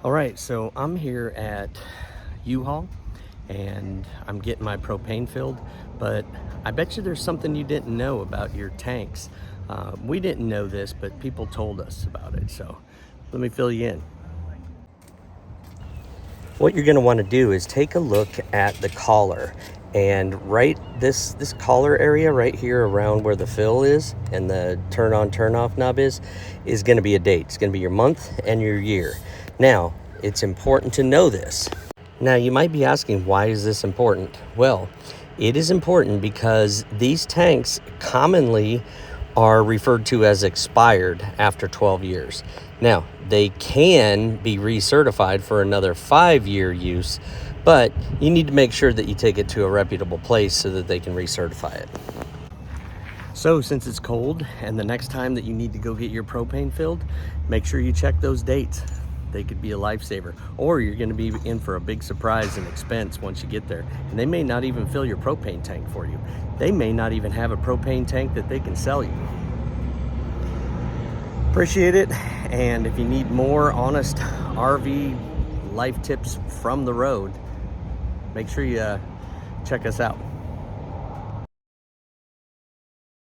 All right, so I'm here at U-Haul and I'm getting my propane filled, but I bet you there's something you didn't know about your tanks. We didn't know this, but people told us about it, so let me fill you in. What you're gonna wanna do is take a look at the collar, and right this collar area right here around where the fill is and the turn on turn off knob is gonna be a date. It's gonna be your month and your year. Now, it's important to know this. Now, you might be asking, why is this important? Well, it is important because these tanks commonly are referred to as expired after 12 years. Now, they can be recertified for another 5-year use, but you need to make sure that you take it to a reputable place so that they can recertify it. So since it's cold and the next time that you need to go get your propane filled, make sure you check those dates. They could be a lifesaver, or you're going to be in for a big surprise and expense once you get there. And they may not even fill your propane tank for you. They may not even have a propane tank that they can sell you. Appreciate it. And if you need more honest RV life tips from the road, make sure you check us out.